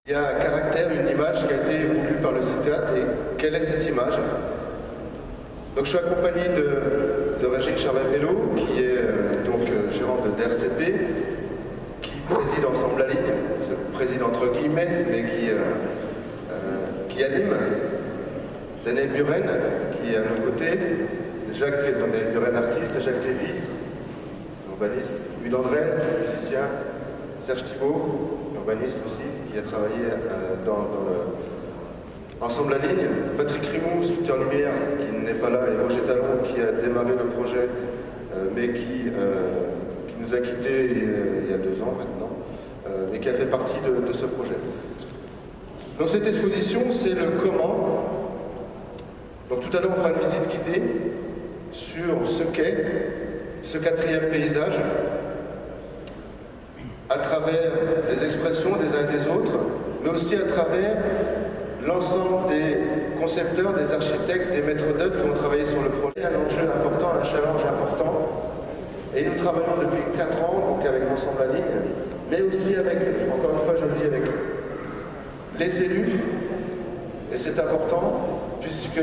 Il y a un caractère, une image qui a été voulue par le site théâtre. Et quelle est cette image? Donc je suis accompagné de Régine Charvet-Bello, qui est gérante de DRCP, qui préside Ensemble la Ligne, préside entre guillemets, mais qui anime. Daniel Buren, qui est à nos côtés, Daniel Buren, artiste, Jacques Lévy, urbaniste, Louis Dandrel, musicien, Serge Thibault, urbaniste aussi, qui a travaillé dans Ensemble la Ligne, Patrick Rimou, sculpteur lumière, qui n'est pas là, et Roger Talon, qui a démarré le projet, mais qui nous a quittés il y a 2 ans maintenant, mais qui a fait partie de ce projet. Donc cette exposition, c'est le comment. Donc tout à l'heure, on fera une visite guidée sur ce qu'est ce 4e paysage, à travers les expressions des uns et des autres, mais aussi à travers l'ensemble des concepteurs, des architectes, des maîtres d'œuvre qui ont travaillé sur le projet. Un enjeu important, un challenge important. Et nous travaillons depuis 4 ans, donc avec Ensemble la Ligne, mais aussi avec, encore une fois je le dis, avec les élus. Et c'est important, puisque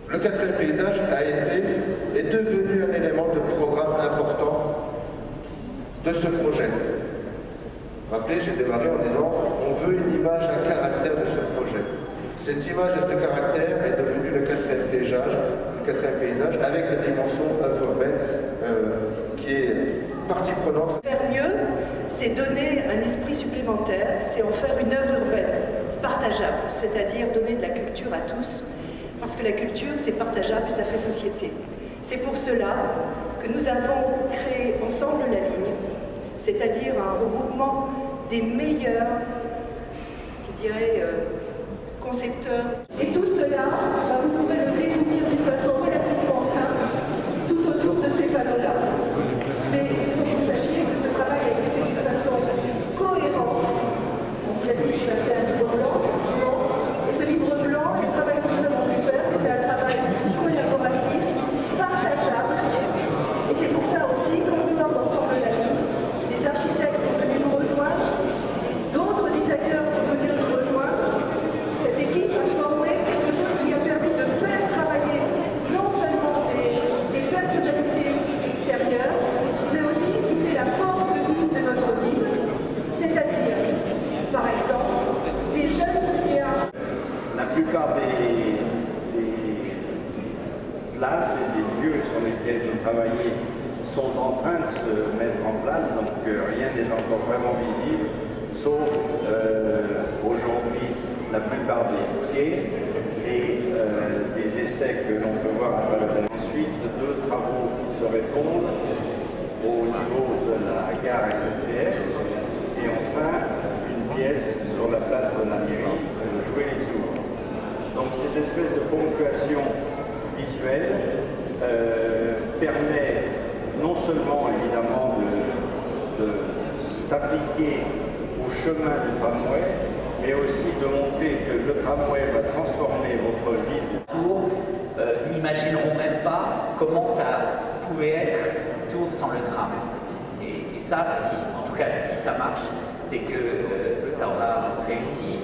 le 4e paysage est devenu un élément de programme important de ce projet. Rappelez, j'ai démarré en disant on veut une image à caractère de ce projet. Cette image et ce caractère est devenu le 4e paysage, avec cette dimension œuvre urbaine qui est partie prenante. Faire mieux, c'est donner un esprit supplémentaire, c'est en faire une œuvre urbaine partageable, c'est-à-dire donner de la culture à tous, parce que la culture c'est partageable et ça fait société. C'est pour cela que nous avons créé Ensemble la Ligne, c'est-à-dire un regroupement des meilleurs, je dirais, concepteurs. Et tout cela, vous pourrez le découvrir d'une façon relativement simple, tout autour de ces panneaux-là. Mais il faut que vous sachiez que ce travail a été fait d'une façon cohérente. On vous a dit qu'on a fait un livre blanc, effectivement, et ce livre blanc, le travail que nous avons pu faire, c'était un travail collaboratif, partageable, et c'est pour ça aussi qu'en dehors d'Ensemble la Ligne, les architectes sont venus nous rejoindre, et d'autres designers sont venus nous rejoindre. Cette équipe a formé quelque chose qui a permis de faire travailler non seulement des personnalités extérieures, mais aussi ce qui fait la force vive de notre ville, c'est-à-dire, par exemple, des jeunes lycéens. La plupart des places et des lieux sur lesquels j'ai travaillé sont en train de se mettre en place, donc rien n'est encore vraiment visible, sauf aujourd'hui la plupart des quais et des essais que l'on peut voir à travers. Ensuite, 2 travaux qui se répondent au niveau de la gare SNCF et enfin une pièce sur la place de la mairie, Jouer les Tours. Donc cette espèce de ponctuation visuelle permet non seulement évidemment de s'appliquer au chemin du tramway, mais aussi de montrer que le tramway va transformer votre ville. N'imagineront même pas comment ça pouvait être Tours sans le tram. Et ça, en tout cas, si ça marche, c'est que ça aura réussi.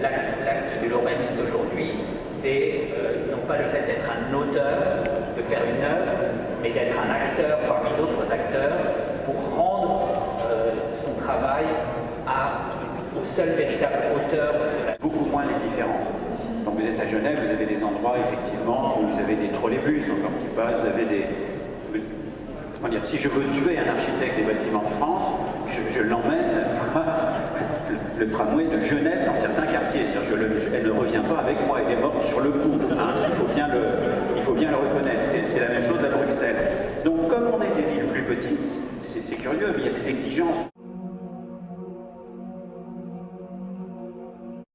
L'acte de l'urbaniste aujourd'hui, c'est non pas le fait d'être un auteur, de faire une œuvre, mais d'être un acteur parmi d'autres acteurs pour rendre son travail au seul véritable auteur. Beaucoup moins les différences. Quand vous êtes à Genève, vous avez des endroits effectivement où vous avez des trolleybus qui passent, vous avez des... Comment dire, si je veux tuer un architecte des bâtiments de France, je l'emmène le tramway de Genève dans certains quartiers. Elle ne revient pas avec moi, elle est morte sur le coup. Hein. Il faut bien le reconnaître. C'est la même chose à Bruxelles. Donc comme on est des villes plus petites, c'est curieux, mais il y a des exigences.